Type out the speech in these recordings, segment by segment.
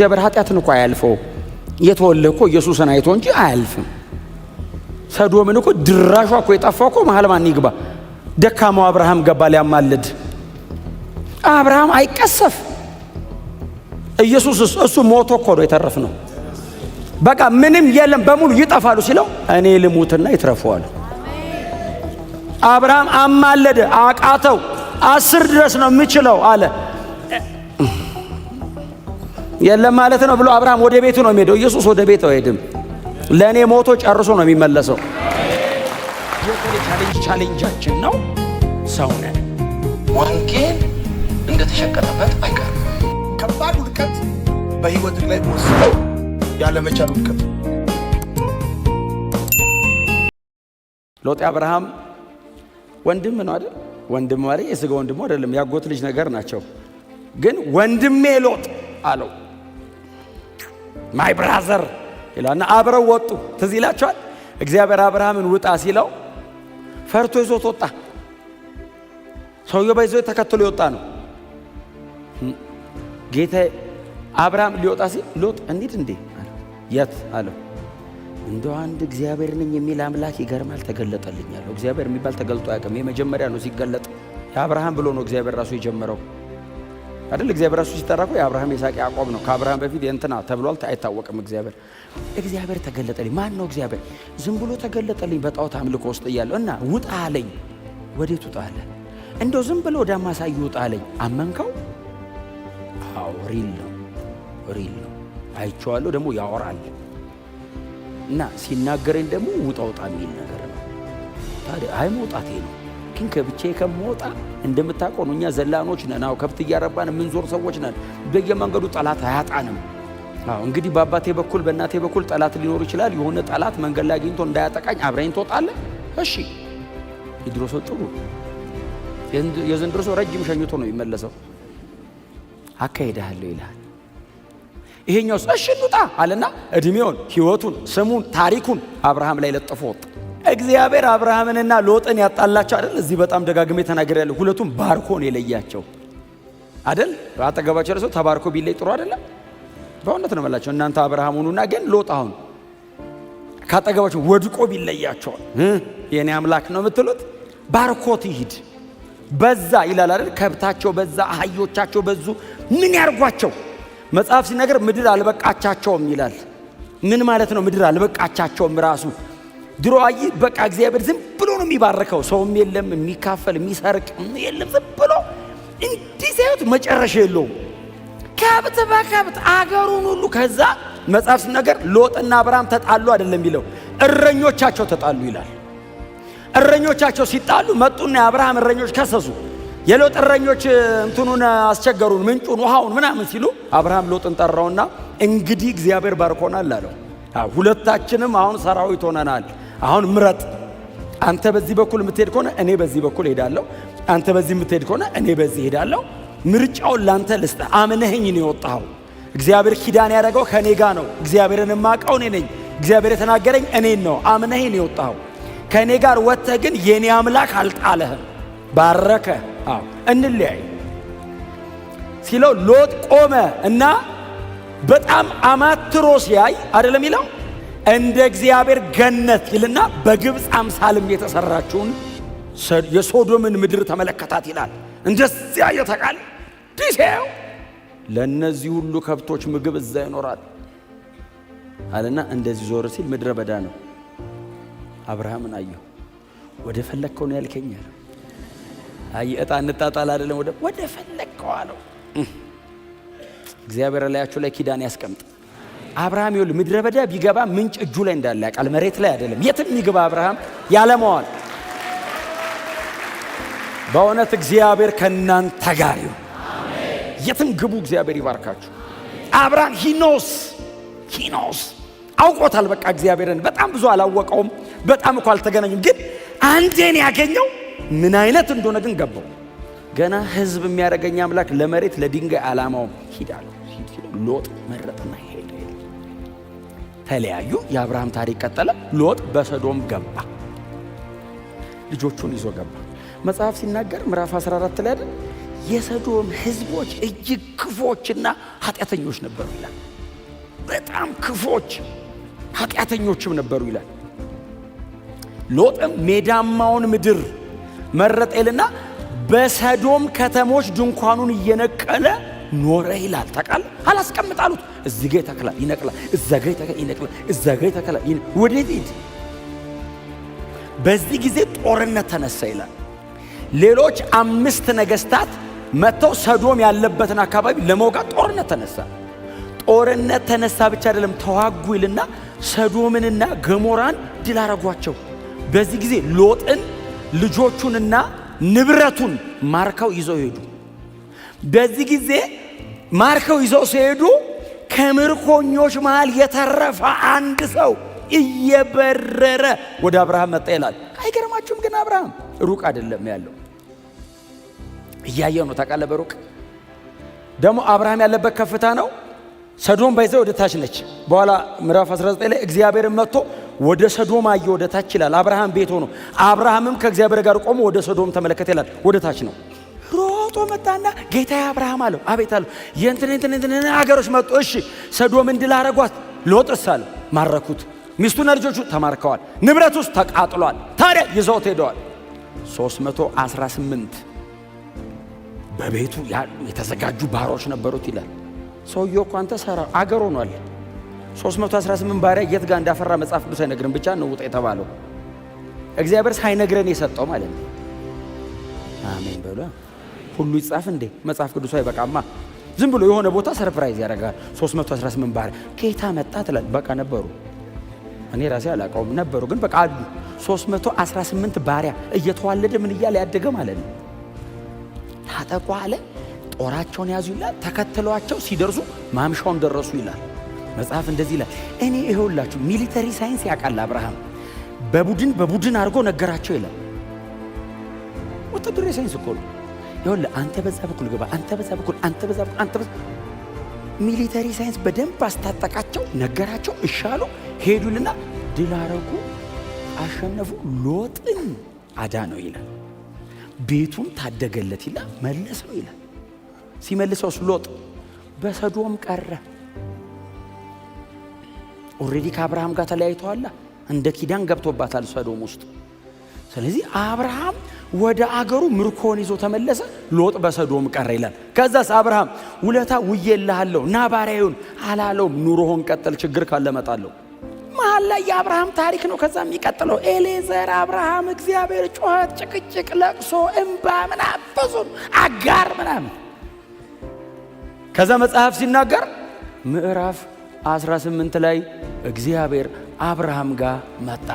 እግዚአብሔር ኃጢአትን እኮ አያልፈው። የተወለደ እኮ ኢየሱስን አይቶ እንጂ አያልፍም። ሰዶምን እኮ ድራሿ እኮ የጠፋው እኮ መሃል ማን ይግባ? ደካማው አብርሃም ገባ ሊያማልድ። አብርሃም አይቀሰፍ። ኢየሱስ እሱ ሞቶ እኮ ነው የተረፍነው። በቃ ምንም የለም በሙሉ ይጠፋሉ ሲለው እኔ ልሙትና ይትረፈዋል። አብርሃም አማለደ፣ አቃተው። 10 ድረስ ነው የምችለው አለ። የለም ማለት ነው ብሎ አብርሃም ወደ ቤቱ ነው የሚሄደው። ኢየሱስ ወደ ቤቱ አይሄድም። ለእኔ ሞቶ ጨርሶ ነው የሚመለሰው። ቻሌንጃችን ነው ሰው ነን። ወንጌል እንደተሸቀጠበት አይቀርም። ከባድ ውድቀት በህይወት ላይ ወሰነ ያለመቻል ውድቀት። ሎጥ አብርሃም ወንድም ነው አይደል? ወንድም ማለት የሥጋ ወንድሙ አይደለም፣ ያጎት ልጅ ነገር ናቸው። ግን ወንድሜ ሎጥ አለው። ማይ ብራዘር ይላልና አብረው ወጡ። ትዝ ይላችኋል። እግዚአብሔር አብርሃምን ውጣ ሲለው ፈርቶ ይዞት ወጣ። ሰውየው በይዞ ተከትሎ ይወጣ ነው። ጌታ አብርሃም ሊወጣ ሲል ሎጥ እንዴት እንዴ አለው። የት አለው። እንደው አንድ እግዚአብሔር ነኝ የሚል አምላክ ይገርማል ተገለጠልኝ አለው። እግዚአብሔር የሚባል ተገልጦ አያውቅም። የመጀመሪያ ነው ሲገለጥ። የአብርሃም ብሎ ነው እግዚአብሔር ራሱ የጀመረው አይደል? እግዚአብሔር ራሱ ሲጠራ እኮ የአብርሃም ይስሐቅ ያዕቆብ ነው። ከአብርሃም በፊት የእንትና ተብሏል አይታወቅም። እግዚአብሔር ተገለጠልኝ። ማን ነው እግዚአብሔር? ዝም ብሎ ተገለጠልኝ በጣዖት አምልኮ ውስጥ እያለሁ እና ውጣ አለኝ። ወዴት ውጣ አለ? እንደው ዝም ብሎ ወደ ማሳይ ውጣ አለኝ። አመንከው? አዎ ሪል ነው አይቼዋለሁ። ደግሞ ያወራል እና ሲናገረኝ ደግሞ ውጣ ውጣ የሚል ነገር ነው። ታዲያ አይ መውጣቴ ነው ግን ከብቻዬ ከመውጣ እንደምታውቀው ነው። እኛ ዘላኖች ነን። አዎ ከብት እያረባን የምንዞር ሰዎች ነን። በየመንገዱ ጠላት አያጣንም። አዎ እንግዲህ በአባቴ በኩል በእናቴ በኩል ጠላት ሊኖር ይችላል። የሆነ ጠላት መንገድ ላይ አግኝቶ እንዳያጠቃኝ አብረኝ ትወጣለህ? እሺ። የድሮ ሰው ጥሩ፣ የዘንድሮ ሰው ረጅም ሸኝቶ ነው የሚመለሰው። አካሄዳለሁ ይላል። ይሄኛውስ እሺ እንውጣ አለና እድሜውን፣ ህይወቱን፣ ስሙን፣ ታሪኩን አብርሃም ላይ ለጥፎ ወጣ። እግዚአብሔር አብርሃምንና ሎጥን ያጣላቸው አይደል? እዚህ በጣም ደጋግሜ ተናግሬያለሁ። ሁለቱም ባርኮ ነው የለያቸው አይደል? አጠገባቸው ሰው ተባርኮ ቢለይ ጥሩ አይደለም? በእውነት ነው የምላቸው። እናንተ አብርሃም ሁኑና ግን ሎጥ አሁን ካጠገባቸው ወድቆ ቢለያቸው የኔ አምላክ ነው የምትሉት? ባርኮት ይሂድ። በዛ ይላል አይደል? ከብታቸው በዛ፣ አህዮቻቸው በዙ። ምን ያርጓቸው? መጽሐፍ ሲነገር ምድር አልበቃቻቸውም ይላል። ምን ማለት ነው ምድር አልበቃቻቸውም? ራሱ ድሮ አይ በቃ እግዚአብሔር ዝም ብሎ ነው የሚባርከው። ሰውም የለም የሚካፈል የሚሰርቅ የለም። ዝም ብሎ እንዲህ ሳይሆን መጨረሻ የለውም። ከብት በከብት አገሩን ሁሉ። ከዛ መጽሐፍ ሲነገር ሎጥና አብርሃም ተጣሉ አይደለም የሚለው፣ እረኞቻቸው ተጣሉ ይላል። እረኞቻቸው ሲጣሉ መጡና የአብርሃም እረኞች ከሰሱ። የሎጥ እረኞች እንትኑን አስቸገሩን፣ ምንጩን፣ ውሃውን ምናምን ሲሉ አብርሃም ሎጥን ጠራውና እንግዲህ እግዚአብሔር ባርኮናል አለው። ሁለታችንም አሁን ሰራዊት ሆነናል። አሁን ምረጥ። አንተ በዚህ በኩል የምትሄድ ከሆነ እኔ በዚህ በኩል ሄዳለሁ። አንተ በዚህ የምትሄድ ከሆነ እኔ በዚህ ሄዳለሁ። ምርጫውን ላንተ ልስጥ። አምነኸኝ ነው የወጣኸው። እግዚአብሔር ኪዳን ያደረገው ከኔ ጋር ነው። እግዚአብሔርን የማውቀው እኔ ነኝ። እግዚአብሔር የተናገረኝ እኔን ነው። አምነኸኝ ነው የወጣኸው። ከኔ ጋር ወጥተህ ግን የኔ አምላክ አልጣለህም፣ ባረከ። አዎ እንለያይ ሲለው ሎጥ ቆመ እና በጣም አማትሮ ሲያይ አይደለም ይለው እንደ እግዚአብሔር ገነት ይልና በግብፅ አምሳልም የተሰራችውን የሶዶምን ምድር ተመለከታት ይላል። እንደዚያ የተቃል ዲሴው ለነዚህ ሁሉ ከብቶች ምግብ እዛ ይኖራል አለና እንደዚህ ዞር ሲል ምድረ በዳ ነው። አብርሃምን አየው። ወደ ፈለግከው ነው ያልከኝ አለው። አይ እጣ እንጣጣል አይደለም፣ ወደ ፈለግከው አለው። እግዚአብሔር ላያችሁ ላይ ኪዳን ያስቀምጥ። አብርሃም ይኸውልህ ምድረ በዳ ቢገባ ምንጭ እጁ ላይ እንዳለ ያውቃል። መሬት ላይ አይደለም። የትም ይገባ አብርሃም ያለመዋል። በእውነት እግዚአብሔር ከእናንተ ጋር ይሁን። የትም ግቡ። እግዚአብሔር ይባርካችሁ። አብርሃም ሂኖስ አውቆታል። በቃ እግዚአብሔርን በጣም ብዙ አላወቀውም። በጣም እኮ አልተገናኙም። ግን አንዴን ያገኘው ምን አይነት እንደሆነ ግን ገባው። ገና ህዝብ የሚያደርገኝ አምላክ ለመሬት ለድንጋይ አላማውም ሂዳለሁ። ሎጥ መረጠና ሄደ። ተለያዩ። የአብርሃም ታሪክ ቀጠለ። ሎጥ በሰዶም ገባ። ልጆቹን ይዞ ገባ። መጽሐፍ ሲናገር ምዕራፍ 14 ላይ አይደል የሰዶም ህዝቦች እጅግ ክፉዎችና ኃጢአተኞች ነበሩ ይላል። በጣም ክፎች ኃጢአተኞችም ነበሩ ይላል። ሎጥም ሜዳማውን ምድር መረጠ ይልና በሰዶም ከተሞች ድንኳኑን እየነቀለ ኖረ ይላል። ታውቃለህ? አላስቀምጣሉት። እዚህ ጋር ይተክላል ይነቅላል፣ እዛ ጋር ይተክላል ይነቅላል፣ እዛ ጋር ይተክላል። ወዴት ሂድ? በዚህ ጊዜ ጦርነት ተነሳ ይላል። ሌሎች 5 ነገስታት መጥተው ሰዶም ያለበትን አካባቢ ለመውጋት ጦርነት ተነሳ። ጦርነት ተነሳ ብቻ አይደለም፣ ተዋጉ ይልና ሰዶምንና ገሞራን ድል አረጓቸው። በዚህ ጊዜ ሎጥን ልጆቹንና ንብረቱን ማርከው ይዘው ሄዱ። በዚህ ጊዜ ማርከው ይዘው ሲሄዱ ከምርኮኞች መሃል የተረፈ አንድ ሰው እየበረረ ወደ አብርሃም መጣ ይላል። አይገርማችሁም? ግን አብርሃም ሩቅ አይደለም ያለው፣ እያየው ነው። ታውቃለህ? በሩቅ ደግሞ አብርሃም ያለበት ከፍታ ነው። ሰዶም ባይዘው ወደ ታች ነች። በኋላ ምዕራፍ 19 ላይ እግዚአብሔርም መጥቶ ወደ ሰዶም አየ ወደ ታች ይላል። አብርሃም ቤት ሆኖ አብርሃምም ከእግዚአብሔር ጋር ቆሞ ወደ ሰዶም ተመለከተ ይላል። ወደ ታች ነው። ሮጦ መጣና ጌታዬ አብርሃም አለው። አቤት አለው። የእንትን አገሮች መጡ። እሺ ሰዶምን ድል አረጓት። ሎጥስ አለ ማረኩት። ሚስቱና ልጆቹ ተማርከዋል። ንብረት ውስጥ ተቃጥሏል። ታዲያ ይዘውት ሄደዋል። 318 በቤቱ ያሉ የተዘጋጁ ባሮች ነበሩት ይላል። ሰውየው እኮ አንተ ሰራ አገር ሆኗል። 318 ባሪያ የት ጋር እንዳፈራ መጽሐፍ ቅዱስ አይነግርም። ብቻ ነው ውጣ የተባለው እግዚአብሔር ሳይነግረን የሰጠው ማለት ነው። አሜን በሉ። ሁሉ ይጻፍ እንዴ? መጽሐፍ ቅዱስ አይበቃማ። ዝም ብሎ የሆነ ቦታ ሰርፕራይዝ ያደርጋል። 318 ባሪያ ጌታ መጣ ትላል። በቃ ነበሩ። እኔ ራሴ አላውቀውም ነበሩ፣ ግን በቃ አሉ። 318 ባሪያ እየተዋለደ ምን እያለ ያደገ ማለት ነው። ታጠቁ አለ። ጦራቸውን ያዙ ይላል። ተከትለዋቸው ሲደርሱ ማምሻውን ደረሱ ይላል። መጽሐፍ እንደዚህ ይላል። እኔ ይኸውላችሁ ሚሊተሪ ሳይንስ ያውቃል አብርሃም። በቡድን አድርጎ ነገራቸው ይላል። ወታደራዊ ሳይንስ እኮ ነው። ይኸውልህ አንተ በዛ በኩል ግባ፣ አንተ በዛ በኩል፣ አንተ በዛ በኩል፣ አንተ በዛ ሚሊተሪ ሳይንስ በደንብ አስታጠቃቸው፣ ነገራቸው። እሻሉ ሄዱልና ድል አረጉ፣ አሸነፉ። ሎጥን አዳነው ይላል። ቤቱን ታደገለት ይላል። መለሰው ይላል። ሲመልሰው ሎጥ በሰዶም ቀረ። ኦልሬዲ ከአብርሃም ጋር ተለያይተዋል። እንደ ኪዳን ገብቶባታል ሰዶም ውስጥ። ስለዚህ አብርሃም ወደ አገሩ ምርኮን ይዞ ተመለሰ። ሎጥ በሰዶም ቀረ ይላል። ከዛስ አብርሃም ውለታ ውዬልሃለሁ ና ባሪያዬን አላለውም። ኑሮህን ቀጥል፣ ችግር ካለ እመጣለሁ። መሀል ላይ የአብርሃም ታሪክ ነው። ከዛ የሚቀጥለው ኤሌዘር፣ አብርሃም፣ እግዚአብሔር፣ ጩኸት፣ ጭቅጭቅ፣ ለቅሶ፣ እንባ ምናምን ብዙ አጋር ምናምን። ከዛ መጽሐፍ ሲናገር ምዕራፍ 18 ላይ እግዚአብሔር አብርሃም ጋር መጣ።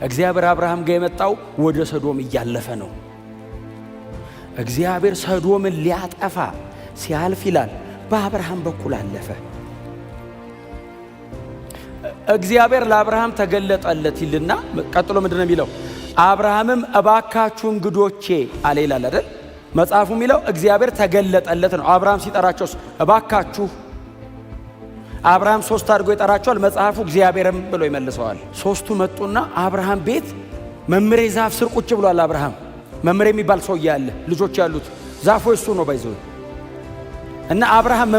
እግዚአብሔር አብርሃም ጋር የመጣው ወደ ሰዶም እያለፈ ነው። እግዚአብሔር ሰዶምን ሊያጠፋ ሲያልፍ ይላል በአብርሃም በኩል አለፈ። እግዚአብሔር ለአብርሃም ተገለጠለት ይልና ቀጥሎ ምንድነው የሚለው? አብርሃምም እባካችሁ እንግዶቼ አለ ይላል አይደል? መጽሐፉ የሚለው እግዚአብሔር ተገለጠለት ነው። አብርሃም ሲጠራቸውስ እባካችሁ። አብርሃም 3 አድርጎ ይጠራቸዋል። መጽሐፉ እግዚአብሔርም ብሎ ይመልሰዋል። 3ቱ መጡና አብርሃም ቤት መምሬ ዛፍ ስር ቁጭ ብሏል። አብርሃም መምሬ የሚባል ሰውዬ አለ፣ ልጆች ያሉት ዛፉ እሱ ነው ባይዘው እና አብርሃም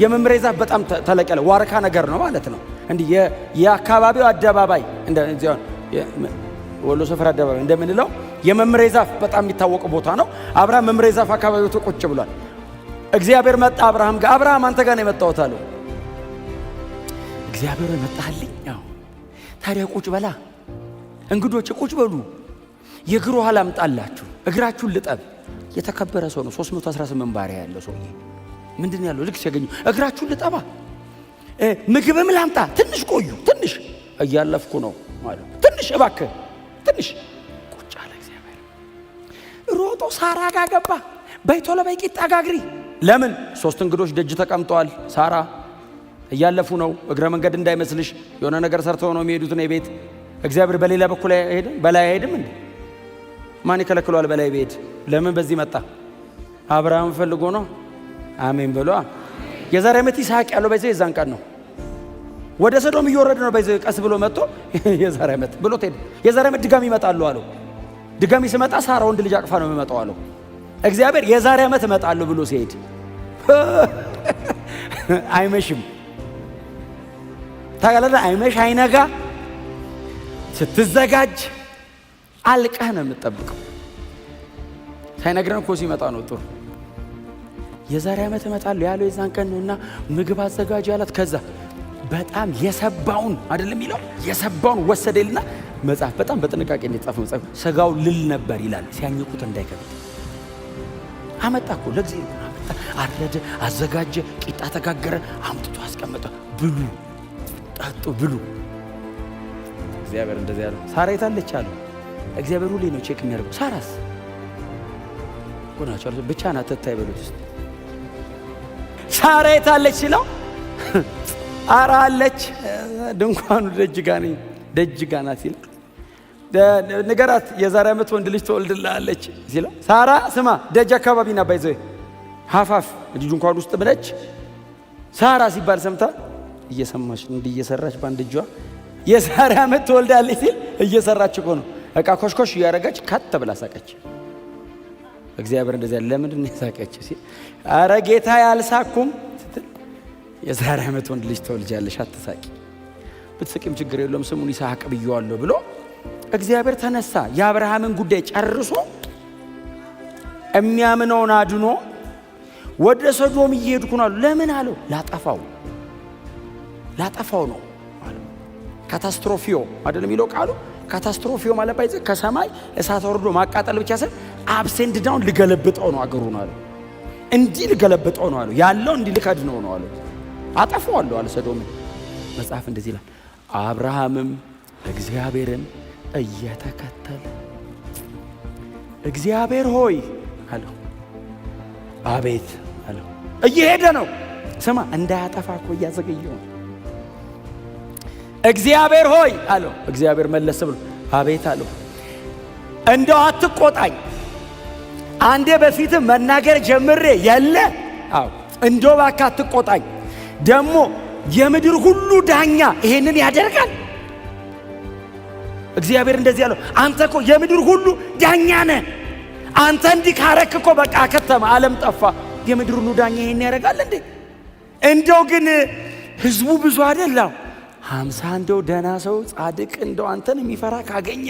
የመምሬ ዛፍ በጣም ተለቅ ያለ ዋርካ ነገር ነው ማለት ነው። እንዲህ የአካባቢው አደባባይ እንደዚህ ወሎ ሰፈር አደባባይ እንደምንለው የመምሬ ዛፍ በጣም የሚታወቅ ቦታ ነው። አብርሃም መምሬ ዛፍ አካባቢው ቁጭ ብሏል። እግዚአብሔር መጣ አብርሃም ጋር። አብርሃም አንተ ጋር ነው የመጣሁት አለው። እግዚአብሔር መጣልኝ። ያው ታዲያ ቁጭ በላ፣ እንግዶች ቁጭ በሉ፣ የእግር ውሃ ላምጣላችሁ፣ እግራችሁን ልጠብ። የተከበረ ሰው ነው። 318 ባሪያ ያለው ሰውዬ ምንድን ያለው? ልክ ሲያገኙ እግራችሁን ልጠባ፣ ምግብም ላምጣ፣ ትንሽ ቆዩ፣ ትንሽ እያለፍኩ ነው ማለት ትንሽ እባክህ ትንሽ ቁጭ አለ። እግዚአብሔር ሮጦ ሳራ ጋር ገባ። በይቶሎ በይ ቂጣ ጋግሪ። ለምን? 3 እንግዶች ደጅ ተቀምጠዋል። ሳራ እያለፉ ነው። እግረ መንገድ እንዳይመስልሽ የሆነ ነገር ሰርተው ነው የሚሄዱት ነው ቤት። እግዚአብሔር በሌላ በኩል አይሄድም፣ በላይ አይሄድም እንዴ? ማን ይከለክለዋል? በላይ ቢሄድ ለምን በዚህ መጣ? አብርሃም ፈልጎ ነው። አሜን ብሎ የዛሬ ዓመት ይስሐቅ ያለው በዚህ የዛን ቀን ነው። ወደ ሰዶም እየወረደ ነው። በዚህ ቀስ ብሎ መጥቶ የዛሬ ዓመት ብሎ ሄደ። የዛሬ ዓመት ድጋሚ ይመጣሉ አለው። ድጋሚ ሲመጣ ሳራ ወንድ ልጅ አቅፋ ነው የሚመጣው አለው። እግዚአብሔር የዛሬ ዓመት እመጣለሁ ብሎ ሲሄድ አይመሽም ታጋለና አይመሽ አይነጋ ስትዘጋጅ አልቀህ ነው የምትጠብቀው። ሳይነግረን እኮ ሲመጣ ነው ጥሩ። የዛሬ ዓመት እመጣለሁ ያለው የዛን ቀን ነውና ምግብ አዘጋጅ ያላት። ከዛ በጣም የሰባውን አይደለም ይለው የሰባውን ወሰደልና መጽሐፍ በጣም በጥንቃቄ እንደጻፈው መጽሐፍ ስጋው ልል ነበር ይላል። ሲያኝቁት እንዳይከብድ አመጣ እኮ ለዚህ አመጣ፣ አረደ፣ አዘጋጀ፣ ቂጣ ተጋገረ፣ አምጥቶ አስቀመጠ። ብሉ ጠጡ ብሉ። እግዚአብሔር እንደዚህ ያለው ሳራ የታለች አለ። እግዚአብሔር ሁሌ ነው ቼክ የሚያደርገው። ሳራስ ቆናቻው ብቻ ናት ተታይ በሉት ውስጥ ሳራ የታለች ሲለው አራ አለች ድንኳኑ ደጅ ጋር ናት ሲለው ንገራት የዛሬ ዓመት ወንድ ልጅ ትወልድልሃለች ሲለው ሳራ ስማ ደጅ አካባቢ ና ባይዘ ሀፋፍ ድንኳኑ ውስጥ ብለች ሳራ ሲባል ሰምታ እየሰማች እንዲህ እየሰራች ባንድ እጇ የዛሬ ዓመት ትወልዳለች ሲል እየሰራች እኮ ነው። እቃ ኮሽኮሽ እያረጋች ካት ብላ ሳቀች። እግዚአብሔር እንደዚህ ለምንድን ነው ሳቀች ሲል አረ ጌታ ያልሳኩም ስትል የዛሬ ዓመት ወንድ ልጅ ትወልጃለሽ አትሳቂ፣ ብትስቂም ችግር የለውም ስሙን ይስሐቅ ብየዋለሁ ብሎ እግዚአብሔር ተነሳ። የአብርሃምን ጉዳይ ጨርሶ የሚያምነውን አድኖ ወደ ሰዶም እየሄድኩ ነው። ለምን አለው? ላጠፋው ነው። ካታስትሮፊዮ አይደለም የሚለው ቃሉ። ካታስትሮፊዮ ማለት ባይዘ ከሰማይ እሳት ወርዶ ማቃጠል ብቻ ሳይሆን አብሴንድ ዳውን ልገለብጠው ነው አገሩ ነው አለ። እንዲህ ልገለብጠው ነው አለ። ያለው እንዲህ ልከድነው ነው አለ። አጠፋዋለሁ አለ ሰዶምን። መጽሐፍ እንደዚህ ይላል፣ አብርሃምም እግዚአብሔርን እየተከተለ እግዚአብሔር ሆይ አለው። አቤት አለው። እየሄደ ነው። ስማ እንዳያጠፋ እኮ እያዘገየው ነው። እግዚአብሔር ሆይ አለው። እግዚአብሔር መለስ ብሎ አቤት አለው። እንደው አትቆጣኝ፣ አንዴ በፊት መናገር ጀምሬ የለ። አዎ እንደው እባክህ አትቆጣኝ። ደግሞ የምድር ሁሉ ዳኛ ይሄንን ያደርጋል። እግዚአብሔር እንደዚህ ያለው አንተ እኮ የምድር ሁሉ ዳኛ ነህ። አንተ እንዲህ ካረክ እኮ በቃ ከተማ ዓለም ጠፋ። የምድር ሁሉ ዳኛ ይሄን ያደርጋል እንዴ? እንደው ግን ህዝቡ ብዙ አይደለም 50 እንደው ደህና ሰው ጻድቅ እንደው አንተን የሚፈራ ካገኘ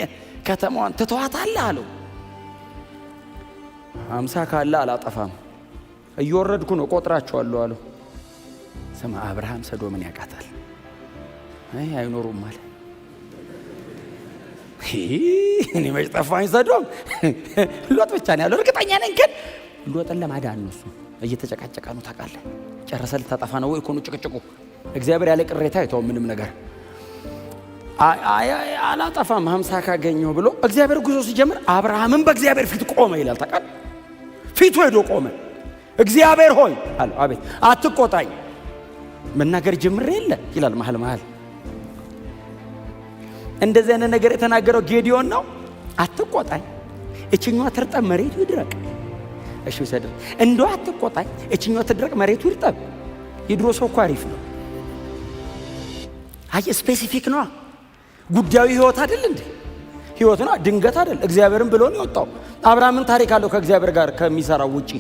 ከተማዋን ትተዋታለህ አለው። 50 ካለ አላጠፋም እየወረድኩ ነው ቆጥራቸዋለሁ አለው። ስማ አብርሃም ሰዶምን ያውቃታል። አይኖሩም አለ። እኔ መች ጠፋኝ ሰዶም ሎጥ ብቻ ነው ያለው። እርግጠኛ ነኝ ግን ሎጥን ለማዳን ነው እሱ እየተጨቃጨቃ ነው። ታውቃለህ ጨረሰ ልታጠፋ ነው ወይ እኮ ነው ጭቅጭቁ። እግዚአብሔር ያለ ቅሬታ አይተው ምንም ነገር አላጠፋም 50 ካገኘው ብሎ እግዚአብሔር ጉዞ ሲጀምር አብርሃምን በእግዚአብሔር ፊት ቆመ ይላል። ታውቃለህ ፊቱ ሄዶ ቆመ። እግዚአብሔር ሆይ አለው። አቤት። አትቆጣኝ መናገር ጀምሬ የለ ይላል መሃል እንደዚህ አይነት ነገር የተናገረው ጌዲዮን ነው። አትቆጣኝ እችኛዋ ትርጠብ መሬቱ ይድረቅ። እሺ ሰደር እንደው አትቆጣኝ እችኛዋ ትድረቅ መሬቱ ይርጠብ። የድሮ ሰው እኮ አሪፍ ነው። አይ ስፔሲፊክ ነው ጉዳዩ። ህይወት አይደል እንዴ? ህይወት ነው ድንገት አይደል? እግዚአብሔርን ብሎ ነው የወጣው። አብርሃምን ታሪክ አለው ከእግዚአብሔር ጋር ከሚሰራው ውጪ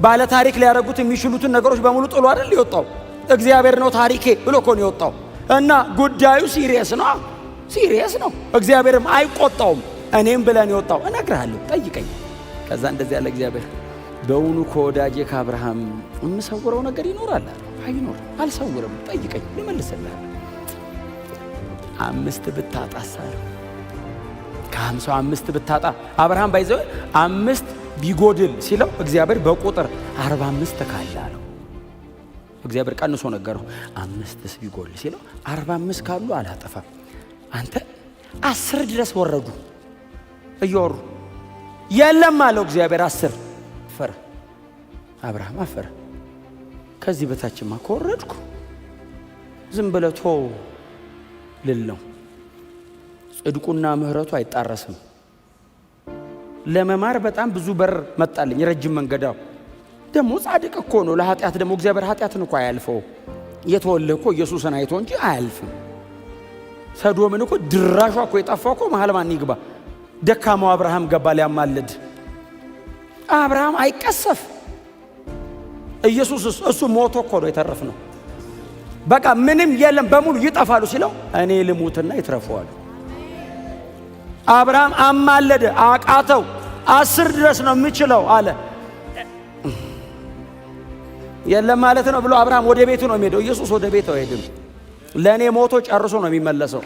ባለ ታሪክ ሊያደርጉት የሚችሉትን ነገሮች በሙሉ ጥሎ አይደል የወጣው። እግዚአብሔር ነው ታሪኬ ብሎ እኮ ነው የወጣው። እና ጉዳዩ ሲሪየስ ነው። እግዚአብሔርም አይቆጣውም። እኔም ብለን የወጣው እነግርሃለሁ ጠይቀኝ። ከዛ እንደዚህ ያለ እግዚአብሔር በእውኑ ከወዳጄ ከአብርሃም የምሰውረው ነገር ይኖራል? አይኖር አልሰውርም፣ ጠይቀኝ ልመልስልህ። 5 ብታጣሳለሁ ከ50 5 ብታጣ አብርሃም ባይዘው 5 ቢጎድል ሲለው እግዚአብሔር በቁጥር 45 ካለ አለው። እግዚአብሔር ቀንሶ ነገረው። 5 ቢጎል ሲለው 45 ካሉ አላጠፋም። አንተ 10 ድረስ ወረዱ እየወሩ የለም አለው እግዚአብሔር 10 ፈረ። አብርሃም አፈረ። ከዚህ በታችማ ከወረድኩ ዝም ብለቶ ልል ነው። ጽድቁና ምህረቱ አይጣረስም። ለመማር በጣም ብዙ በር መጣልኝ፣ ረጅም መንገዳው ደግሞ ጻድቅ እኮ ነው። ለኃጢአት ደግሞ እግዚአብሔር ኃጢአትን እኮ አያልፈው። የተወለደ እኮ ኢየሱስን አይቶ እንጂ አያልፍም። ሰዶምን እኮ ድራሿ እኮ የጠፋው እኮ መሃል ማን ይግባ? ደካማው አብርሃም ገባ ሊያማልድ። አብርሃም አይቀሰፍ። ኢየሱስ እሱ ሞቶ እኮ ነው የተረፍነው። በቃ ምንም የለም በሙሉ ይጠፋሉ ሲለው እኔ ልሙትና ይትረፈዋል። አብርሃም አማለደ፣ አቃተው። 10 ድረስ ነው የምችለው አለ። የለም ማለት ነው ብሎ አብርሃም ወደ ቤቱ ነው የሚሄደው። ኢየሱስ ወደ ቤቱ አይሄድም። ለእኔ ሞቶ ጨርሶ ነው የሚመለሰው።